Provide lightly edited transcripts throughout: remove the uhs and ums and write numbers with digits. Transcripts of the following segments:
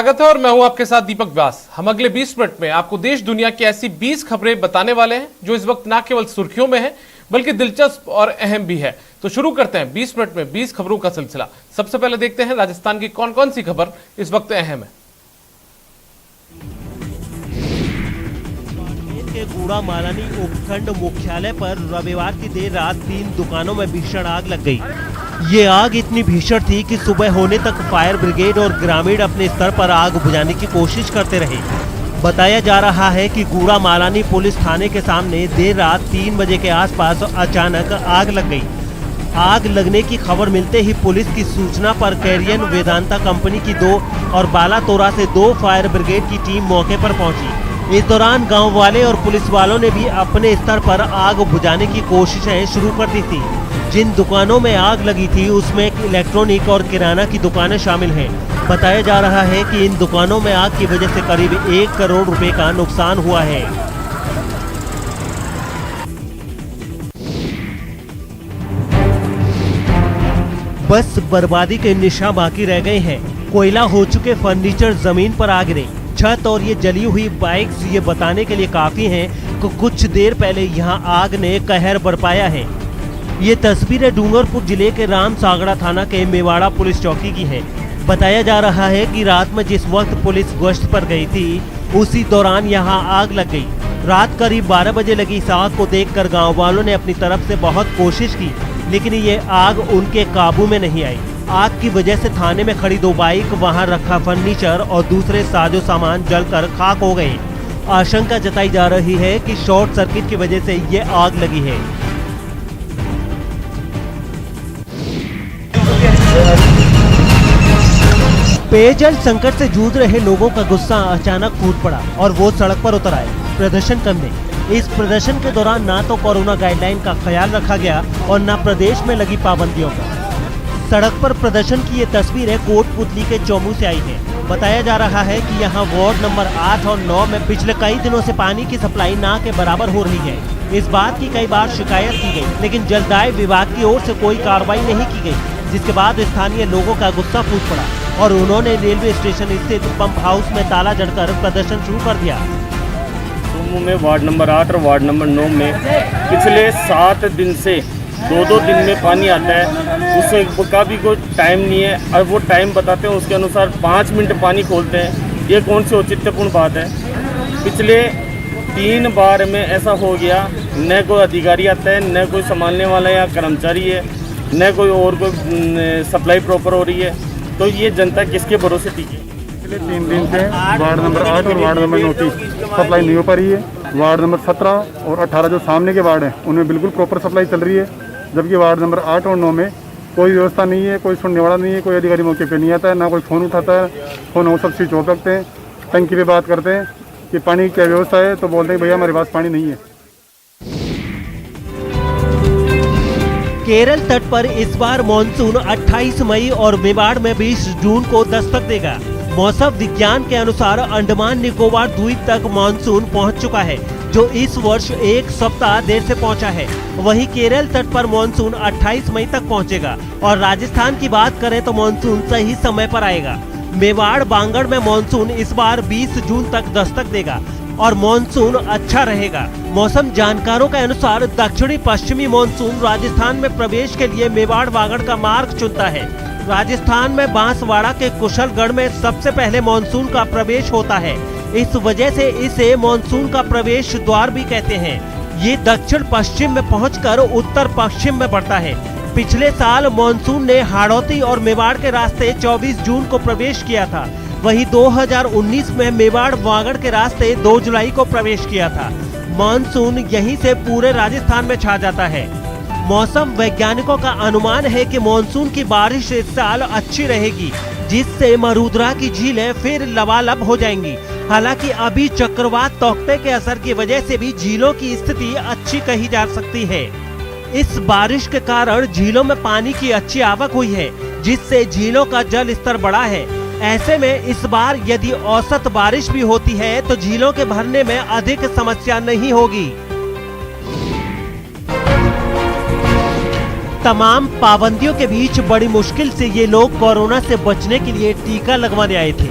स्वागत है और मैं हूं आपके साथ दीपक व्यास। हम अगले 20 मिनट में आपको देश दुनिया की ऐसी 20 खबरें बताने वाले हैं जो इस वक्त न केवल सुर्खियों में है बल्कि दिलचस्प और अहम भी है। तो शुरू करते हैं 20 मिनट में 20 खबरों का सिलसिला। सबसे पहले देखते हैं राजस्थान की कौन कौन सी खबर इस वक्त अहम है। के गूड़ा मालानी उपखंड मुख्यालय पर रविवार की देर रात 3 दुकानों में भीषण आग लग गई। ये आग इतनी भीषण थी कि सुबह होने तक फायर ब्रिगेड और ग्रामीण अपने स्तर पर आग बुझाने की कोशिश करते रहे। बताया जा रहा है कि गूड़ा मालानी पुलिस थाने के सामने देर रात 3 बजे के आसपास अचानक आग लग गई। आग लगने की खबर मिलते ही पुलिस की सूचना पर कैरियन वेदांता कंपनी की 2 और बालातोरा से 2 फायर ब्रिगेड की टीम मौके पर पहुंची। इस दौरान गांव वाले और पुलिस वालों ने भी अपने स्तर पर आग बुझाने की कोशिशें शुरू कर दी थी। जिन दुकानों में आग लगी थी उसमें इलेक्ट्रॉनिक और किराना की दुकानें शामिल हैं। बताया जा रहा है कि इन दुकानों में आग की वजह से करीब 1 करोड़ रुपए का नुकसान हुआ है। बस बर्बादी के निशान बाकी रह गए हैं। कोयला हो चुके फर्नीचर जमीन पर आ गिरे। छत और ये जली हुई बाइक्स ये बताने के लिए काफी हैं कि कुछ देर पहले यहाँ आग ने कहर बरपाया है। ये तस्वीरें डूंगरपुर जिले के राम सागड़ा थाना के मेवाड़ा पुलिस चौकी की हैं। बताया जा रहा है कि रात में जिस वक्त पुलिस गश्त पर गई थी उसी दौरान यहाँ आग लग गई। रात करीब 12 बजे लगी इस आग को देखकर गाँव वालों ने अपनी तरफ से बहुत कोशिश की, लेकिन ये आग उनके काबू में नहीं आई। आग की वजह से थाने में खड़ी 2 बाइक, वहां रखा फर्नीचर और दूसरे साजो सामान जलकर खाक हो गए। आशंका जताई जा रही है कि शॉर्ट सर्किट की वजह से ये आग लगी है। पेयजल संकट से जूझ रहे लोगों का गुस्सा अचानक फूट पड़ा और वो सड़क पर उतर आए प्रदर्शन करने। इस प्रदर्शन के दौरान ना तो कोरोना गाइडलाइन का ख्याल रखा गया और न प्रदेश में लगी पाबंदियों का। सड़क पर प्रदर्शन की ये तस्वीरें कोटपुतली के चौमू से आई है। बताया जा रहा है कि यहाँ वार्ड नंबर 8 और 9 में पिछले कई दिनों से पानी की सप्लाई ना के बराबर हो रही है। इस बात की कई बार शिकायत की गई, लेकिन जलदाय विभाग की ओर से कोई कार्रवाई नहीं की गई, जिसके बाद स्थानीय लोगों का गुस्सा फूट पड़ा और उन्होंने रेलवे स्टेशन स्थित पंप हाउस में ताला जड़कर प्रदर्शन शुरू कर दिया। चौमू में वार्ड नंबर 8 और वार्ड नंबर 9 में पिछले 7 दिन से 2-2 दिन में पानी आता है, उससे का भी कोई टाइम नहीं है और वो टाइम बताते हैं उसके अनुसार 5 मिनट पानी खोलते हैं। ये कौन सी औचित्यपूर्ण बात है। पिछले 3 बार में ऐसा हो गया, न कोई अधिकारी आता है, न कोई संभालने वाला या कर्मचारी है, न कोई और कोई सप्लाई प्रॉपर हो रही है। तो ये जनता किसके भरोसे टिकी। पिछले 3 दिन से वार्ड नंबर 8 और वार्ड नंबर 9 की सप्लाई नहीं हो पा रही है। वार्ड नंबर 17 और 18 जो सामने के वार्ड हैं उनमें बिल्कुल प्रॉपर सप्लाई चल रही है, जबकि वार्ड नंबर 8 और 9 में कोई व्यवस्था नहीं है, कोई सुनने वाला नहीं है, कोई अधिकारी मौके पे नहीं आता है, ना कोई फ़ोन उठाता है। फ़ोन वो सब स्विच ऑफ रखते हैं। टंकी पे बात करते हैं कि पानी की क्या व्यवस्था है, तो बोलते हैं भैया हमारे पास पानी नहीं है। केरल तट पर इस बार मानसून 28 मई और मेवाड़ में 20 जून को दस्तक देगा। मौसम विज्ञान के अनुसार अंडमान निकोबार द्वीप तक मानसून पहुंच चुका है, जो इस वर्ष 1 सप्ताह देर से पहुंचा है। वहीं केरल तट पर मानसून 28 मई तक पहुंचेगा और राजस्थान की बात करें तो मानसून सही समय पर आएगा। मेवाड़ बांगड़ में मानसून इस बार 20 जून तक दस्तक देगा और मानसून अच्छा रहेगा। मौसम जानकारों के अनुसार दक्षिणी पश्चिमी मानसून राजस्थान में प्रवेश के लिए मेवाड़ बांगड़ का मार्ग चुनता है। राजस्थान में बांसवाड़ा के कुशलगढ़ में सबसे पहले मानसून का प्रवेश होता है। इस वजह से इसे मानसून का प्रवेश द्वार भी कहते हैं। ये दक्षिण पश्चिम में पहुंचकर उत्तर पश्चिम में बढ़ता है। पिछले साल मानसून ने हाड़ौती और मेवाड़ के रास्ते 24 जून को प्रवेश किया था। वहीं 2019 में मेवाड़ बांगड़ के रास्ते 2 जुलाई को प्रवेश किया था। मानसून यहीं से पूरे राजस्थान में छा जाता है। मौसम वैज्ञानिकों का अनुमान है कि मानसून की बारिश इस साल अच्छी रहेगी, जिससे मरुद्रा की झीलें फिर लबालब हो जाएंगी। हालांकि अभी चक्रवात तौकते के असर की वजह से भी झीलों की स्थिति अच्छी कही जा सकती है। इस बारिश के कारण झीलों में पानी की अच्छी आवक हुई है, जिससे झीलों का जल स्तर बढ़ा है। ऐसे में इस बार यदि औसत बारिश भी होती है तो झीलों के भरने में अधिक समस्या नहीं होगी। तमाम पाबंदियों के बीच बड़ी मुश्किल से ये लोग कोरोना से बचने के लिए टीका लगवाने आए थे।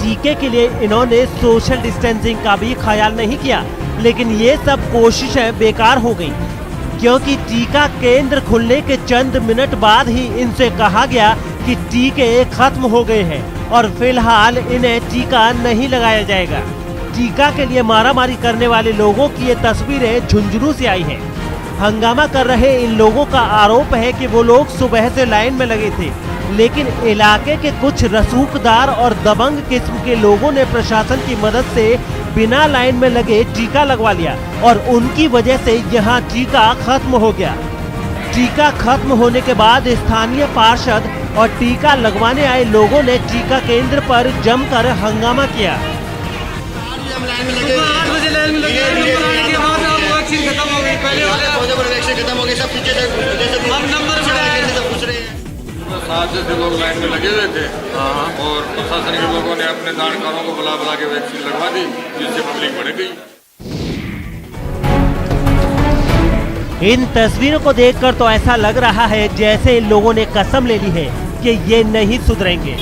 टीके के लिए इन्होंने सोशल डिस्टेंसिंग का भी ख्याल नहीं किया, लेकिन ये सब कोशिशें बेकार हो गयी, क्योंकि टीका केंद्र खुलने के चंद मिनट बाद ही इनसे कहा गया कि टीके खत्म हो गए हैं और फिलहाल इन्हें टीका नहीं लगाया जाएगा। टीका के लिए मारामारी करने वाले लोगों की ये तस्वीरें झुंझुनू से आई हैं। हंगामा कर रहे इन लोगों का आरोप है कि वो लोग सुबह से लाइन में लगे थे, लेकिन इलाके के कुछ रसूखदार और दबंग किस्म के लोगों ने प्रशासन की मदद से बिना लाइन में लगे टीका लगवा लिया और उनकी वजह से यहाँ टीका खत्म हो गया। टीका खत्म होने के बाद स्थानीय पार्षद और टीका लगवाने आए लोगों ने टीका केंद्र पर जमकर हंगामा किया। 8 बजे लाइन में लगे, वैक्सीन खत्म हो गई, पहले वैक्सीन खत्म हो गई, सब पीछे हम नंबर पूछ रहे हैं। 7 से लोग लाइन में लगे हुए थे और प्रशासन के लोगों ने अपने जानकारों को बुला के वैक्सीन लगवा दी, जिससे पब्लिक बढ़ गई। इन तस्वीरों को देखकर तो ऐसा लग रहा है जैसे इन लोगों ने कसम ले ली है कि ये नहीं सुधरेंगे,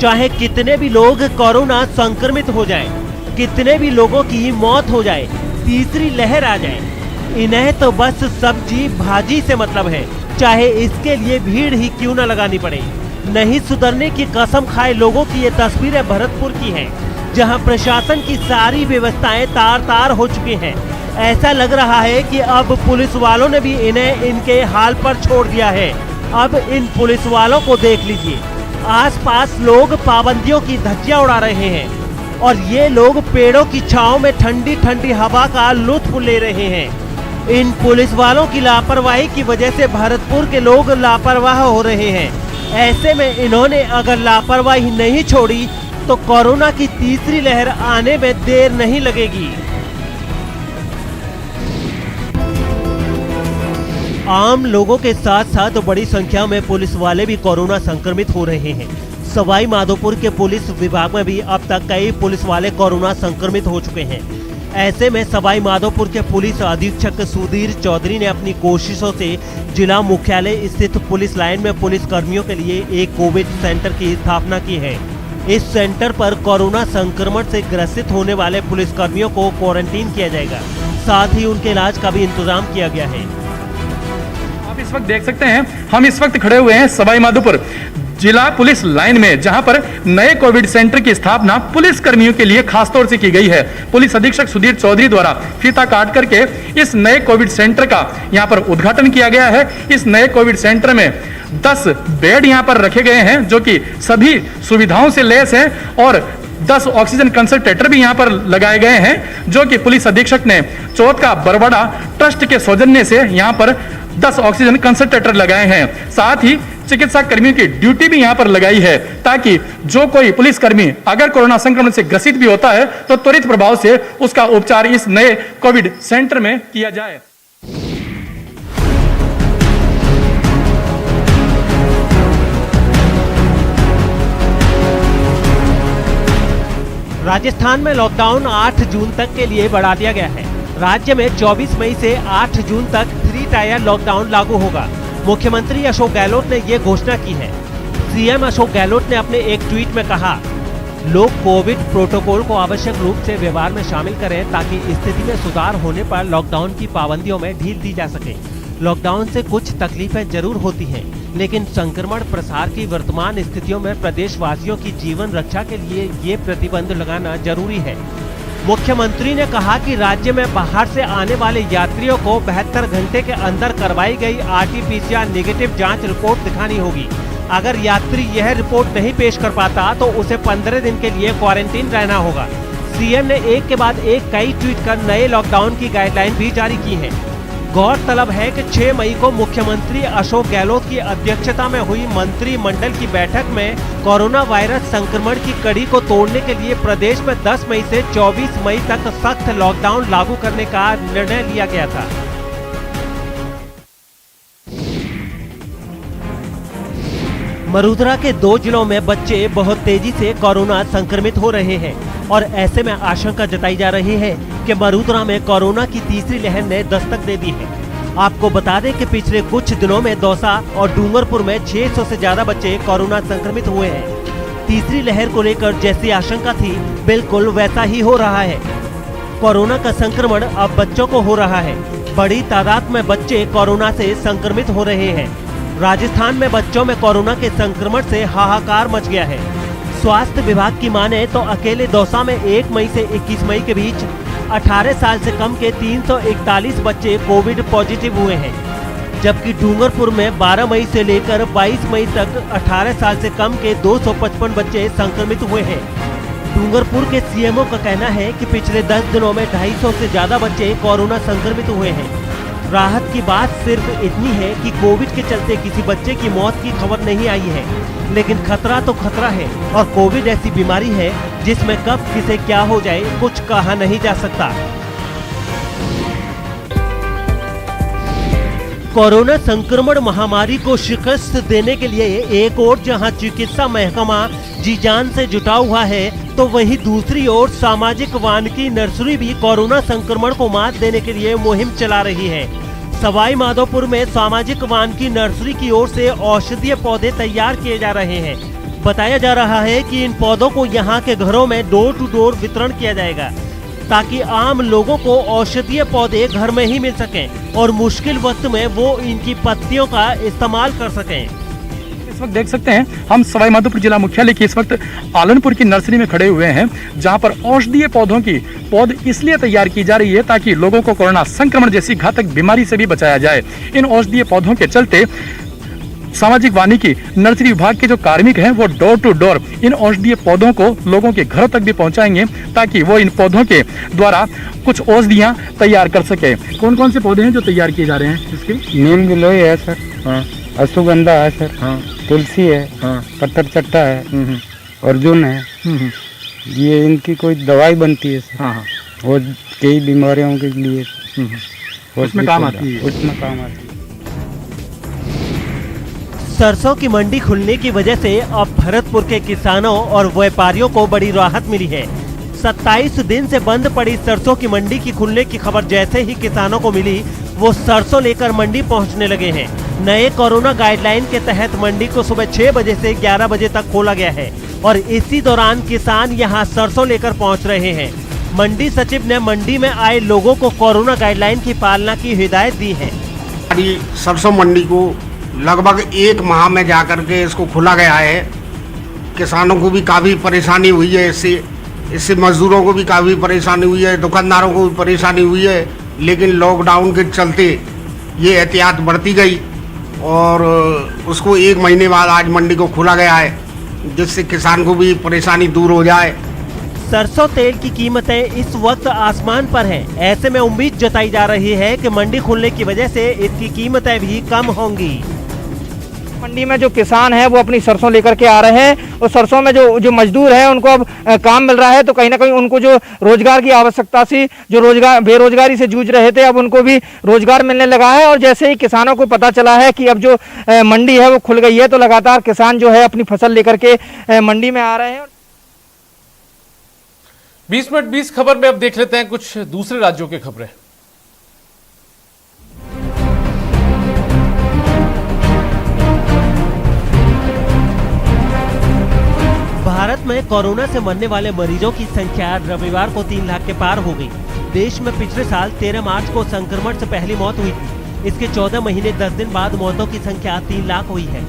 चाहे कितने भी लोग कोरोना संक्रमित हो जाएं, कितने भी लोगों की मौत हो जाए, तीसरी लहर आ जाए, इन्हें तो बस सब्जी भाजी से मतलब है, चाहे इसके लिए भीड़ ही क्यों न लगानी पड़े। नहीं सुधरने की कसम खाए लोगों की ये तस्वीरें भरतपुर की हैं, जहां प्रशासन की सारी व्यवस्थाएं तार-तार हो चुकी हैं। ऐसा लग रहा है कि अब पुलिस वालों ने भी इन्हें इनके हाल पर छोड़ दिया है। अब इन पुलिस वालों को देख लीजिए, आसपास लोग पाबंदियों की धज्जियां उड़ा रहे हैं और ये लोग पेड़ों की छांव में ठंडी ठंडी हवा का लुत्फ ले रहे हैं। इन पुलिस वालों की लापरवाही की वजह से भरतपुर के लोग लापरवाह हो रहे हैं। ऐसे में इन्होंने अगर लापरवाही नहीं छोड़ी तो कोरोना की तीसरी लहर आने में देर नहीं लगेगी। आम लोगों के साथ साथ बड़ी संख्या में पुलिस वाले भी कोरोना संक्रमित हो रहे हैं। सवाई माधोपुर के पुलिस विभाग में भी अब तक कई पुलिस वाले कोरोना संक्रमित हो चुके हैं। ऐसे में सवाई माधोपुर के पुलिस अधीक्षक सुधीर चौधरी ने अपनी कोशिशों से जिला मुख्यालय स्थित पुलिस लाइन में पुलिस कर्मियों के लिए एक कोविड सेंटर की स्थापना की है। इस सेंटर पर कोरोना संक्रमण से ग्रसित होने वाले पुलिस कर्मियों को क्वारंटीन किया जाएगा, साथ ही उनके इलाज का भी इंतजाम किया गया है। आप इस वक्त देख सकते हैं, हम इस वक्त खड़े हुए हैं सवाई माधोपुर जिला पुलिस लाइन में, जहां पर नए कोविड सेंटर की स्थापना पुलिस कर्मियों के लिए खासतौर से की गई है। पुलिस अधीक्षक सुधीर चौधरी द्वारा फीता काट करके इस नए कोविड सेंटर का यहां पर उद्घाटन किया गया है। इस नए कोविड सेंटर में 10 बेड यहां पर रखे गए हैं, जो कि सभी सुविधाओं से लैस हैं और 10 ऑक्सीजन कंसंट्रेटर भी यहां पर लगाए गए हैं, जो कि पुलिस अधीक्षक ने चौथ का बरवाड़ा ट्रस्ट के सौजन्य से यहां पर 10 ऑक्सीजन कंसंट्रेटर लगाए हैं। साथ ही चिकित्सा कर्मियों की ड्यूटी भी यहां पर लगाई है, ताकि जो कोई पुलिसकर्मी अगर कोरोना संक्रमण से ग्रसित भी होता है तो त्वरित प्रभाव से उसका उपचार इस नए कोविड सेंटर में किया जाए। राजस्थान में लॉकडाउन 8 जून तक के लिए बढ़ा दिया गया है। राज्य में 24 मई से 8 जून तक 3 टायर लॉकडाउन लागू होगा। मुख्यमंत्री अशोक गहलोत ने ये घोषणा की है। सीएम अशोक गहलोत ने अपने एक ट्वीट में कहा, लोग कोविड प्रोटोकॉल को आवश्यक रूप से व्यवहार में शामिल करें ताकि स्थिति में सुधार होने पर लॉकडाउन की पाबंदियों में ढील दी जा सके। लॉकडाउन से कुछ तकलीफें जरूर होती हैं, लेकिन संक्रमण प्रसार की वर्तमान स्थितियों में प्रदेशवासियों की जीवन रक्षा के लिए ये प्रतिबंध लगाना जरूरी है। मुख्यमंत्री ने कहा कि राज्य में बाहर से आने वाले यात्रियों को 72 घंटे के अंदर करवाई गई RT-PCR नेगेटिव जांच रिपोर्ट दिखानी होगी। अगर यात्री यह रिपोर्ट नहीं पेश कर पाता तो उसे 15 दिन के लिए क्वारंटीन रहना होगा। सीएम ने एक के बाद एक कई ट्वीट कर नए लॉकडाउन की गाइडलाइन भी जारी की है। गौरतलब है कि 6 मई को मुख्यमंत्री अशोक गहलोत की अध्यक्षता में हुई मंत्रिमंडल की बैठक में कोरोना वायरस संक्रमण की कड़ी को तोड़ने के लिए प्रदेश में 10 मई से 24 मई तक सख्त लॉकडाउन लागू करने का निर्णय लिया गया था। मरुधरा के 2 जिलों में बच्चे बहुत तेजी से कोरोना संक्रमित हो रहे हैं और ऐसे में आशंका जताई जा रही है कि मरुधरा में कोरोना की तीसरी लहर ने दस्तक दे दी है। आपको बता दें कि पिछले कुछ दिनों में दौसा और डूंगरपुर में 600 से ज्यादा बच्चे कोरोना संक्रमित हुए हैं। तीसरी लहर को लेकर जैसी आशंका थी बिल्कुल वैसा ही हो रहा है। कोरोना का संक्रमण अब बच्चों को हो रहा है। बड़ी तादाद में बच्चे कोरोना से संक्रमित हो रहे हैं। राजस्थान में बच्चों में कोरोना के संक्रमण से हाहाकार मच गया है। स्वास्थ्य विभाग की माने तो अकेले दौसा में 1 मई से 21 मई के बीच 18 साल से कम के 341 बच्चे कोविड पॉजिटिव हुए हैं, जबकि डूंगरपुर में 12 मई से लेकर 22 मई तक 18 साल से कम के 255 बच्चे संक्रमित हुए हैं। डूंगरपुर के सीएमओ का कहना है कि पिछले 10 दिनों में 250 से ज्यादा बच्चे कोरोना संक्रमित हुए हैं। राहत की बात सिर्फ इतनी है कि कोविड के चलते किसी बच्चे की मौत की खबर नहीं आई है, लेकिन खतरा तो खतरा है और कोविड ऐसी बीमारी है जिसमें कब किसे क्या हो जाए कुछ कहा नहीं जा सकता। कोरोना संक्रमण महामारी को शिकस्त देने के लिए एक ओर जहां चिकित्सा महकमा जी जान से जुटा हुआ है, तो वहीं दूसरी ओर सामाजिक वानिकी नर्सरी भी कोरोना संक्रमण को मात देने के लिए मुहिम चला रही है। सवाई माधोपुर में सामाजिक वानिकी नर्सरी की ओर से औषधीय पौधे तैयार किए जा रहे हैं। बताया जा रहा है कि इन पौधों को यहाँ के घरों में डोर टू डोर वितरण किया जाएगा, ताकि आम लोगों को औषधीय पौधे घर में ही मिल सकें और मुश्किल वक्त में वो इनकी पत्तियों का इस्तेमाल कर सकें। इस वक्त देख सकते हैं हम सवाई माधोपुर जिला मुख्यालय की इस वक्त आलनपुर की नर्सरी में खड़े हुए हैं, जहां पर औषधीय पौधों की पौध इसलिए तैयार की जा रही है ताकि लोगों को कोरोना संक्रमण जैसी घातक बीमारी से भी बचाया जाए। इन औषधीय पौधों के चलते सामाजिक वानिकी नर्सरी विभाग के जो कार्मिक हैं वो डोर टू डोर इन औषधीय पौधों को लोगों के घरों तक भी पहुंचाएंगे, ताकि वो इन पौधों के द्वारा कुछ औषधियां तैयार कर सके। कौन कौन से पौधे हैं जो तैयार किए जा रहे हैं इसके? नीम गिलोय है सर, हाँ। अश्वगंधा है सर, हाँ। तुलसी है, हाँ। पत्थर चट्टा है, अर्जुन है। ये इनकी कोई दवाई बनती है सर, हाँ। और कई बीमारियों के लिए उसमें काम आती है। उसमें काम आती है। सरसों की मंडी खुलने की वजह से अब भरतपुर के किसानों और व्यापारियों को बड़ी राहत मिली है। 27 दिन से बंद पड़ी सरसों की मंडी की खुलने की खबर जैसे ही किसानों को मिली, वो सरसों लेकर मंडी पहुंचने लगे हैं। नए कोरोना गाइडलाइन के तहत मंडी को सुबह 6 बजे से 11 बजे तक खोला गया है और इसी दौरान किसान यहां सरसों लेकर पहुंच रहे हैं। मंडी सचिव ने मंडी में आए लोगों को कोरोना गाइडलाइन की पालना की हिदायत दी है। सरसों मंडी को लगभग 1 माह में जाकर के इसको खोला गया है। किसानों को भी काफ़ी परेशानी हुई है, इससे मजदूरों को भी काफ़ी परेशानी हुई है, दुकानदारों को भी परेशानी हुई है, लेकिन लॉकडाउन के चलते ये एहतियात बरती गई और उसको 1 महीने बाद आज मंडी को खोला गया है, जिससे किसान को भी परेशानी दूर हो जाए। सरसों तेल की कीमतें इस वक्त आसमान पर हैं। ऐसे में उम्मीद जताई जा रही है कि मंडी खुलने की वजह से इसकी कीमतें भी कम होंगी। मंडी में जो किसान है वो अपनी सरसों लेकर के आ रहे हैं और सरसों में जो मजदूर है उनको अब काम मिल रहा है, तो कहीं ना कहीं उनको जो रोजगार की आवश्यकता थी, जो बेरोजगारी से जूझ रहे थे, अब उनको भी रोजगार मिलने लगा है। और जैसे ही किसानों को पता चला है कि अब जो मंडी है वो खुल गई है, तो लगातार किसान जो है अपनी फसल लेकर के मंडी में आ रहे हैं। 20 मिनट 20 खबर में अब देख लेते हैं कुछ दूसरे राज्यों की खबरें। भारत में कोरोना से मरने वाले मरीजों की संख्या रविवार को 3 लाख के पार हो गई। देश में पिछले साल 13 मार्च को संक्रमण से पहली मौत हुई थी। इसके 14 महीने 10 दिन बाद मौतों की संख्या 3 लाख हुई है।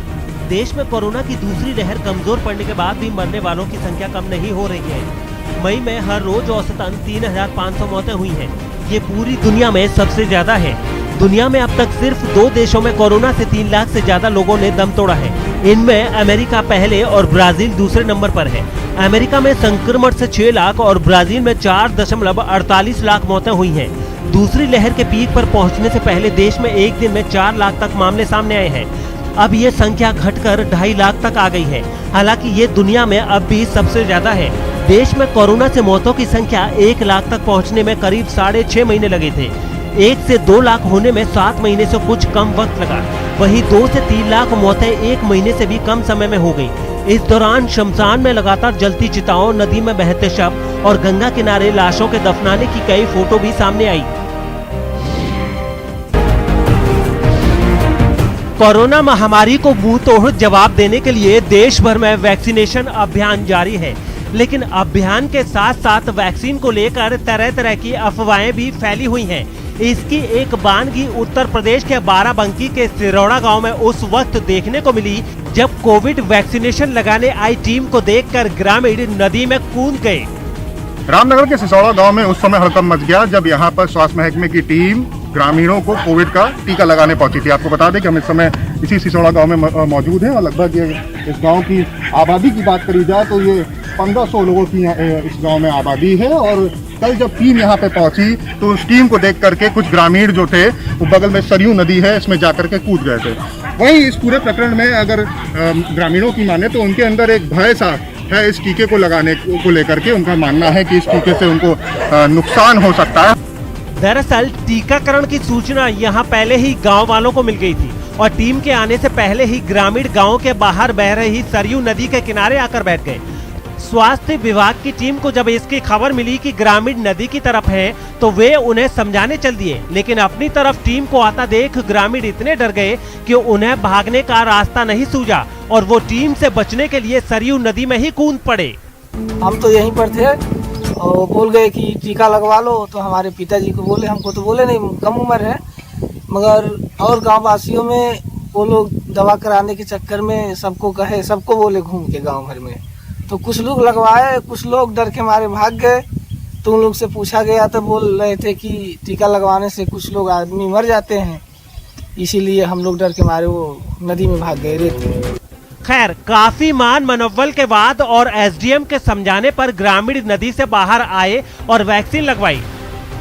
देश में कोरोना की दूसरी लहर कमजोर पड़ने के बाद भी मरने वालों की संख्या कम नहीं हो रही है। मई में हर रोज औसतन 3500 मौतें हुई हैं। ये पूरी दुनिया में सबसे ज्यादा है। दुनिया में अब तक सिर्फ 2 देशों में कोरोना से 3 लाख से ज्यादा लोगों ने दम तोड़ा है। इनमें अमेरिका पहले और ब्राजील दूसरे नंबर पर है। अमेरिका में संक्रमण से 6 लाख और ब्राजील में 4.48 लाख मौतें हुई हैं। दूसरी लहर के पीक पर पहुंचने से पहले देश में एक दिन में 4 लाख तक मामले सामने आए हैं। अब ये संख्या घटकर 2.5 लाख तक आ गई है। हालांकि ये दुनिया में अब भी सबसे ज्यादा है। देश में कोरोना से मौतों की संख्या 1 लाख तक पहुंचने में करीब 6.5 महीने लगे थे। 1 से 2 लाख होने में 7 महीने से कुछ कम वक्त लगा। वहीं 2 से 3 लाख मौतें 1 महीने से भी कम समय में हो गई। इस दौरान शमशान में लगातार जलती चिताओं, नदी में बहते शव और गंगा किनारे लाशों के दफनाने की कई फोटो भी सामने आई। कोरोना महामारी को मुंह तोड़ जवाब देने के लिए देश भर में वैक्सीनेशन अभियान जारी है, लेकिन अभियान के साथ साथ वैक्सीन को लेकर तरह तरह की अफवाहें भी फैली हुई हैं। इसकी एक बानगी उत्तर प्रदेश के बाराबंकी के सिरौड़ा गांव में उस वक्त देखने को मिली जब कोविड वैक्सीनेशन लगाने आई टीम को देखकर ग्रामीण नदी में कूद गए। रामनगर के सिसौड़ा गांव में उस समय हड़कंप मच गया जब यहां पर स्वास्थ्य महकमे की टीम ग्रामीणों को कोविड का टीका लगाने पहुंची थी। आपको बता दें कि हम इस समय इसी सिसौड़ा गांव में मौजूद हैं और लगभग इस गांव की आबादी की बात करी जाए तो ये 1500 लोगों की इस गांव में आबादी है। और कल जब टीम यहां पे पहुंची तो उस टीम को देख करके कुछ ग्रामीण जो थे वो बगल में सरयू नदी है इसमें जाकर के कूद गए थे। वहीं इस पूरे प्रकरण में अगर ग्रामीणों की माने तो उनके अंदर एक भय सा है इस टीके को लगाने को लेकर के। उनका मानना है कि इस टीके से उनको नुकसान हो सकता है। दरअसल टीकाकरण की सूचना यहां पहले ही गांव वालों को मिल गई थी और टीम के आने से पहले ही ग्रामीण गांव के बाहर बह रही सरयू नदी के किनारे आकर बैठ गए। स्वास्थ्य विभाग की टीम को जब इसकी खबर मिली कि ग्रामीण नदी की तरफ है तो वे उन्हें समझाने चल दिए, लेकिन अपनी तरफ टीम को आता देख ग्रामीण इतने डर गए कि उन्हें भागने का रास्ता नहीं सूझा और वो टीम से बचने के लिए सरयू नदी में ही कूद पड़े। हम तो यहीं पर थे और बोल गए कि टीका लगवा लो, तो हमारे पिताजी को बोले, हमको तो बोले नहीं, कम उम्र है, मगर और गाँव वासियों में वो लोग दवा कराने के चक्कर में सबको कहे, सबको बोले घूम के गाँव भर में, तो कुछ लोग लगवाए, कुछ लोग डर के मारे भाग गए। तो उन लोग से पूछा गया तो बोल रहे थे कि टीका लगवाने से कुछ लोग आदमी मर जाते हैं, इसीलिए हम लोग डर के मारे वो नदी में भाग गए रेत में। खैर, काफी मान मनोबल के बाद और एसडीएम के समझाने पर ग्रामीण नदी से बाहर आए और वैक्सीन लगवाई,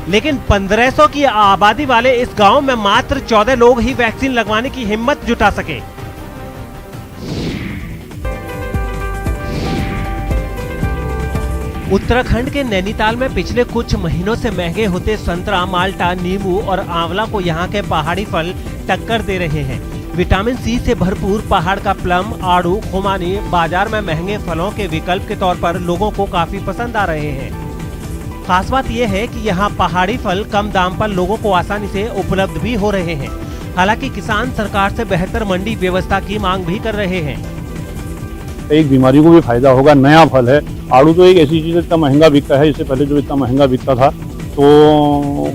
लेकिन 1500 की आबादी वाले इस गांव में मात्र 14 लोग ही वैक्सीन लगवाने की हिम्मत जुटा सके। उत्तराखंड के नैनीताल में पिछले कुछ महीनों से महंगे होते संतरा, माल्टा, नींबू और आंवला को यहाँ के पहाड़ी फल टक्कर दे रहे हैं। विटामिन सी से भरपूर पहाड़ का प्लम, आड़ू, खुमानी बाजार में महंगे फलों के विकल्प के तौर पर लोगों को काफी पसंद आ रहे हैं। खास बात यह है कि यहाँ पहाड़ी फल कम दाम पर लोगों को आसानी से उपलब्ध भी हो रहे हैं। हालांकि किसान सरकार से बेहतर मंडी व्यवस्था की मांग भी कर रहे हैं। एक बीमारी को भी फायदा होगा, नया फल है। आड़ू तो एक ऐसी चीज इतना महंगा बिकता है, इससे पहले जो इतना महंगा बिकता था, तो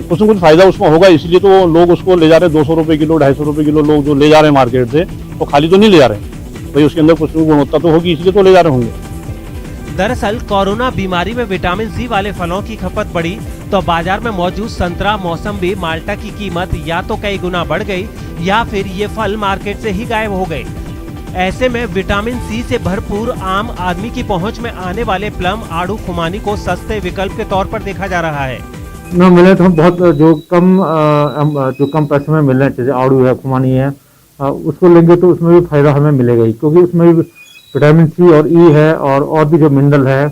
कुछ न कुछ फायदा उसमें होगा, इसलिए तो लोग उसको ले जा रहे हैं। 200 रुपए किलो, 250 रुपए किलो लोग जो ले जा रहे हैं मार्केट से, तो खाली तो नहीं ले जा रहे हैं भाई, उसके अंदर कुछ गुणवत्ता तो होगी, इसलिए तो ले जा रहे होंगे। दरअसल कोरोना बीमारी में विटामिन सी वाले फलों की खपत बढ़ी तो बाजार में मौजूद संतरा, मौसम्बी, माल्टा की कीमत या तो कई गुना बढ़ गई या फिर ये फल मार्केट से ही गायब हो गए। ऐसे में विटामिन सी से भरपूर आम आदमी की पहुंच में आने वाले प्लम, आड़ू, खुमानी को सस्ते विकल्प के तौर पर देखा जा रहा है। न मिले तो बहुत जो कम पैसे में मिलने चाहिए, आड़ू है, खुमानी है, उसको लेंगे तो उसमें भी फायदा हमें मिलेगा ही, क्योंकि उसमें भी विटामिन सी और ई है और भी जो मिनरल है,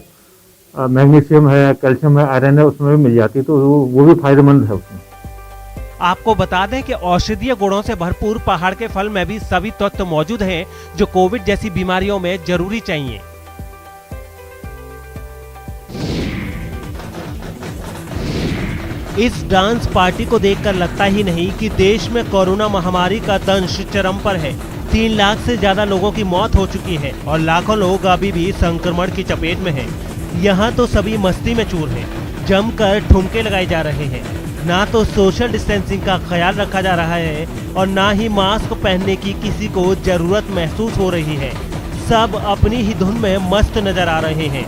मैग्नीशियम है, कैल्शियम है, आयरन है, उसमें भी मिल जाती है, तो वो भी फायदेमंद है उसमें। आपको बता दें कि औषधीय गुणों से भरपूर पहाड़ के फल में भी सभी तत्व मौजूद हैं जो कोविड जैसी बीमारियों में जरूरी चाहिए। इस डांस पार्टी को देखकर लगता ही नहीं कि देश में कोरोना महामारी का दंश चरम पर है। 3 लाख से ज्यादा लोगों की मौत हो चुकी है और लाखों लोग अभी भी संक्रमण की चपेट में हैं। यहाँ तो सभी मस्ती में चूर हैं, जमकर ठुमके लगाए जा रहे हैं। ना तो सोशल डिस्टेंसिंग का ख्याल रखा जा रहा है और ना ही मास्क पहनने की किसी को जरूरत महसूस हो रही है। सब अपनी ही धुन में मस्त नजर आ रहे हैं।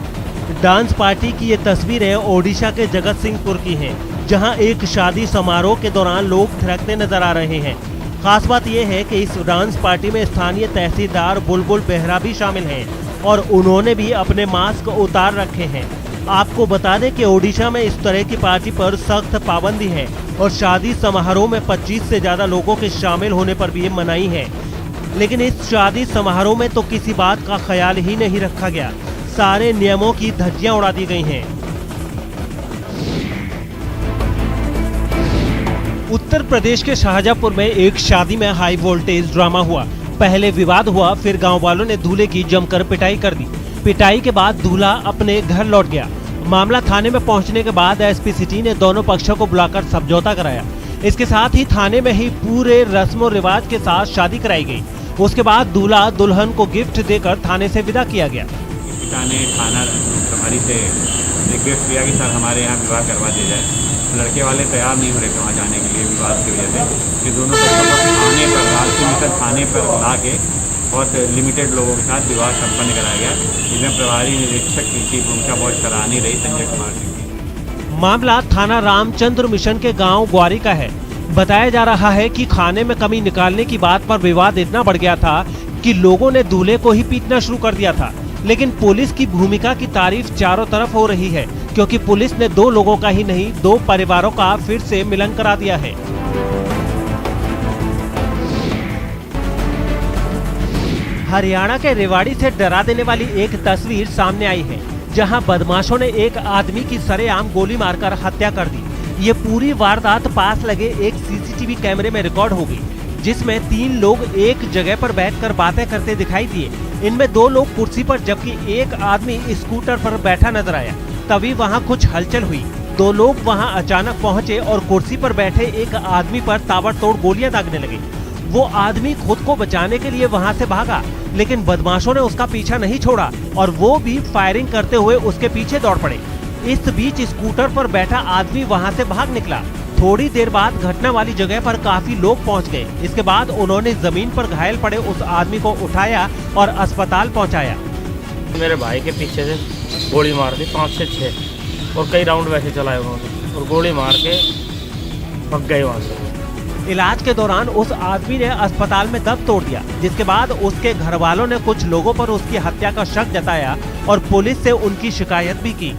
डांस पार्टी की ये तस्वीरें ओडिशा के जगत सिंहपुर की हैं, जहां एक शादी समारोह के दौरान लोग थिरकते नजर आ रहे हैं। खास बात यह है कि इस डांस पार्टी में स्थानीय तहसीलदार बुलबुल बेहरा भी शामिल हैं और उन्होंने भी अपने मास्क उतार रखे हैं। आपको बता दें कि ओडिशा में इस तरह की पार्टी पर सख्त पाबंदी है और शादी समारोह में 25 से ज्यादा लोगों के शामिल होने पर भी मनाही है। लेकिन इस शादी समारोह में तो किसी बात का ख्याल ही नहीं रखा गया, सारे नियमों की धज्जियां उड़ा दी गई हैं। उत्तर प्रदेश के शाहजहांपुर में एक शादी में हाई वोल्टेज ड्रामा हुआ। पहले विवाद हुआ, फिर गांव वालों ने दूल्हे की जमकर पिटाई कर दी। पिटाई के बाद दूल्हा अपने घर लौट गया। मामला थाने में पहुंचने के बाद एसपी सिटी ने दोनों पक्षों को बुलाकर समझौता कराया। इसके साथ ही थाने में ही पूरे रस्म और रिवाज के साथ शादी कराई गई। उसके बाद दूल्हा दुल्हन को गिफ्ट देकर थाने से विदा किया गया। पिता ने थाना प्रभारी से रिक्वेस्ट किया कि सर हमारे यहाँ विवाह करवा दिया जाए। लड़के वाले तैयार नहीं हो रहे वहाँ जाने के लिए विवाद की वजह से, कि दोनों थाने पर राजपुर थाने पर ला के बहुत लिमिटेड लोगों के साथ विवाह संपन्न कराया गया, जिसमें प्रभारी निरीक्षक की चीफ भूमिका बहुत सराहनीय रही, संजय कुमार सिंह की। मामला थाना रामचंद्र मिशन के गांव ग्वारी का है। बताया जा रहा है कि खाने में कमी निकालने की बात पर विवाद इतना बढ़ गया था कि लोगों ने दूल्हे को ही पीटना शुरू कर दिया था। लेकिन पुलिस की भूमिका की तारीफ चारों तरफ हो रही है, क्योंकि पुलिस ने 2 लोगों का ही नहीं 2 परिवारों का फिर से मिलन करा दिया है। हरियाणा के रेवाड़ी से डरा देने वाली एक तस्वीर सामने आई है, जहां बदमाशों ने एक आदमी की सरेआम गोली मारकर हत्या कर दी। ये पूरी वारदात पास लगे एक सीसीटीवी कैमरे में रिकॉर्ड हो गई, जिसमें 3 लोग एक जगह पर बैठकर बातें करते दिखाई दिए। इनमें 2 लोग कुर्सी पर जबकि एक आदमी स्कूटर पर बैठा नजर आया। तभी वहां कुछ हलचल हुई। 2 लोग वहां अचानक पहुंचे और कुर्सी पर बैठे एक आदमी पर ताबड़तोड़ गोलियां दागने लगे। वो आदमी खुद को बचाने के लिए वहां से भागा, लेकिन बदमाशों ने उसका पीछा नहीं छोड़ा और वो भी फायरिंग करते हुए उसके पीछे दौड़ पड़े। इस बीच स्कूटर पर बैठा आदमी वहां से भाग निकला। थोड़ी देर बाद घटना वाली जगह पर काफी लोग पहुंच गए। इसके बाद उन्होंने जमीन पर घायल पड़े उस आदमी को उठाया और अस्पताल पहुंचाया। मेरे भाई के पीछे से गोली मार दी 5 से 6 और कई राउंड वैसे चलाए उन्होंने और गोली मार के भाग गए वहाँ से। इलाज के दौरान उस आदमी ने अस्पताल में दम तोड़ दिया, जिसके बाद उसके घर वालों ने कुछ लोगों पर उसकी हत्या का शक जताया और पुलिस से उनकी शिकायत भी की।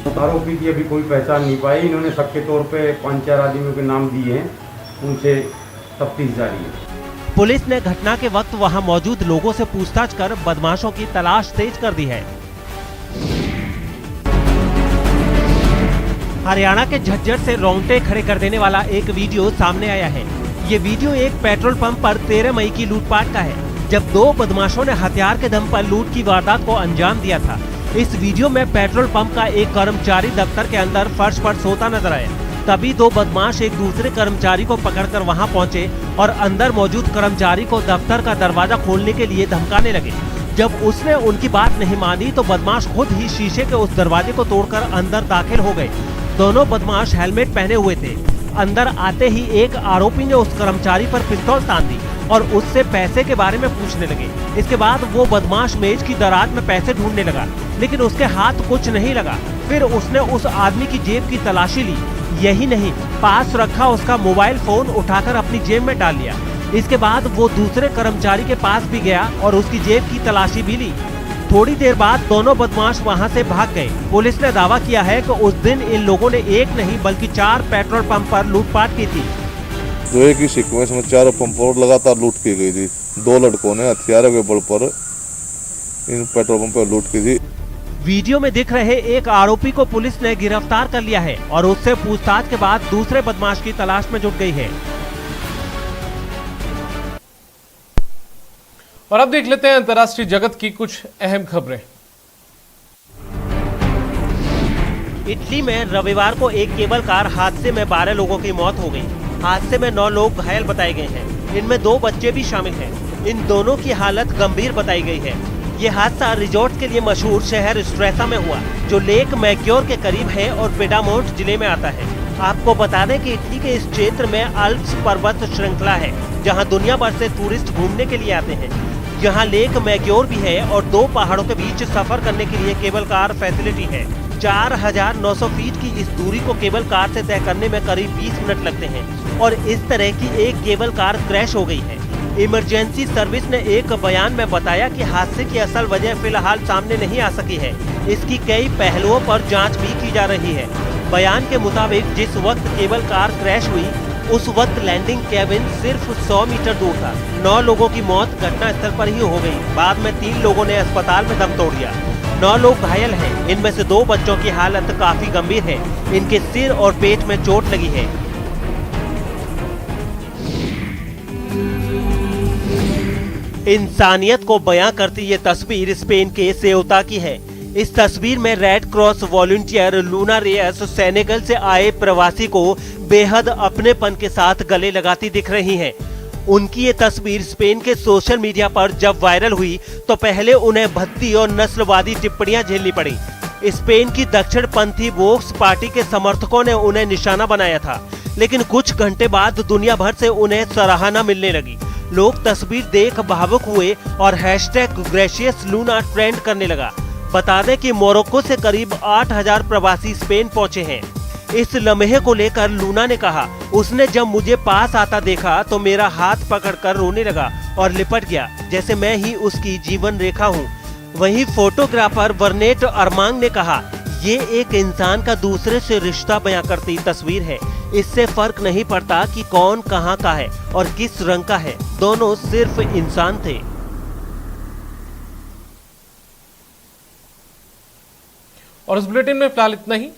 आरोपी की अभी कोई पहचान नहीं पाई। इन्होंने सबके तौर पे 5-4 आदमियों के नाम दिए हैं, उनसे तफ्तीश जारी है। पुलिस ने घटना के वक्त वहां मौजूद लोगों से पूछताछ कर बदमाशों की तलाश तेज कर दी है। हरियाणा के झज्जर से रोंगटे खड़े कर देने वाला एक वीडियो सामने आया है। ये वीडियो एक पेट्रोल पंप पर 13 मई की लूटपाट का है, जब 2 बदमाशों ने हथियार के दम पर लूट की वारदात को अंजाम दिया था। इस वीडियो में पेट्रोल पंप का एक कर्मचारी दफ्तर के अंदर फर्श पर सोता नजर आया। तभी 2 बदमाश एक दूसरे कर्मचारी को पकड़कर वहां पहुंचे और अंदर मौजूद कर्मचारी को दफ्तर का दरवाजा खोलने के लिए धमकाने लगे। जब उसने उनकी बात नहीं मानी तो बदमाश खुद ही शीशे के उस दरवाजे को तोड़कर अंदर दाखिल हो गए। दोनों बदमाश हेलमेट पहने हुए थे। अंदर आते ही एक आरोपी ने उस कर्मचारी पर पिस्तौल तान दी और उससे पैसे के बारे में पूछने लगे। इसके बाद वो बदमाश मेज की दराज में पैसे ढूंढने लगा, लेकिन उसके हाथ कुछ नहीं लगा। फिर उसने उस आदमी की जेब की तलाशी ली। यही नहीं, पास रखा उसका मोबाइल फोन उठाकर अपनी जेब में डाल लिया। इसके बाद वो दूसरे कर्मचारी के पास भी गया और उसकी जेब की तलाशी भी ली। थोड़ी देर बाद दोनों बदमाश वहां से भाग गए। पुलिस ने दावा किया है कि उस दिन इन लोगों ने एक नहीं बल्कि 4 पेट्रोल पंप पर लूटपाट की थी। जो एक ही सीक्वेंस में 4 पंप पर लगातार लूट की गई थी। 2 लड़कों ने हथियारों के बल पर इन पेट्रोल पंप पर लूट की थी। वीडियो में दिख रहे एक आरोपी को पुलिस ने गिरफ्तार कर लिया है और उससे पूछताछ के बाद दूसरे बदमाश की तलाश में जुट गई है। और अब देख लेते हैं अंतर्राष्ट्रीय जगत की कुछ अहम खबरें। इटली में रविवार को एक केबल कार हादसे में 12 लोगों की मौत हो गई। हादसे में 9 लोग घायल बताए गए हैं। इनमें 2 बच्चे भी शामिल हैं। इन दोनों की हालत गंभीर बताई गई है। ये हादसा रिजॉर्ट के लिए मशहूर शहर स्ट्रेसा में हुआ, जो लेक मैग्योर के करीब है और पिडामोंट जिले में आता है। आपको बता दें कि इटली के इस क्षेत्र में अल्प्स पर्वत श्रृंखला है, जहां दुनिया भर से टूरिस्ट घूमने के लिए आते हैं। यहाँ लेक मैग्योर भी है और 2 पहाड़ों के बीच सफर करने के लिए केबल कार फैसिलिटी है। 4900 फीट की इस दूरी को केबल कार से तय करने में करीब 20 मिनट लगते हैं और इस तरह की एक केबल कार क्रैश हो गई है। इमरजेंसी सर्विस ने एक बयान में बताया कि हादसे की असल वजह फिलहाल सामने नहीं आ सकी है। इसकी कई पहलुओं पर जांच भी की जा रही है। बयान के मुताबिक जिस वक्त केबल कार क्रैश हुई उस वक्त लैंडिंग केबिन सिर्फ 100 मीटर दूर था। 9 लोगों की मौत घटना स्थल पर ही हो गई। बाद में 3 लोगों ने अस्पताल में दम तोड़ दिया। 9 लोग घायल हैं। इनमें से 2 बच्चों की हालत काफी गंभीर है। इनके सिर और पेट में चोट लगी है। इंसानियत को बयां करती ये तस्वीर स्पेन के सेउता की है। इस तस्वीर में red cross volunteer Luna Reyes Senegal से आए प्रवासी को बेहद अपनेपन के साथ गले लगाती दिख रही हैं। उनकी ये तस्वीर स्पेन के सोशल मीडिया पर जब वायरल हुई तो पहले उन्हें भद्दी और नस्लवादी टिप्पणियां झेलनी पड़ी। स्पेन की दक्षिणपंथी वोक्स पार्टी के समर्थकों ने उन्हें निशाना बनाया था, लेकिन कुछ घंटे बाद दुनिया भर से उन्हें सराहना मिलने लगी। लोग तस्वीर देख भावुक हुए और #ग्रेशियस लूना ट्रेंड करने लगा। बता दें कि मोरक्को से करीब 8000 प्रवासी स्पेन पहुंचे हैं। इस लम्हे को लेकर लूना ने कहा, उसने जब मुझे पास आता देखा तो मेरा हाथ पकड़कर रोने लगा और लिपट गया, जैसे मैं ही उसकी जीवन रेखा हूँ। वहीं फोटोग्राफर वर्नेट अरमांग ने कहा, ये एक इंसान का दूसरे से रिश्ता बयां करती तस्वीर है। इससे फर्क नहीं पड़ता कि कौन कहां का है और किस रंग का है, दोनों सिर्फ इंसान थे। और इस बुलेटिन में फिलहाल इतना ही।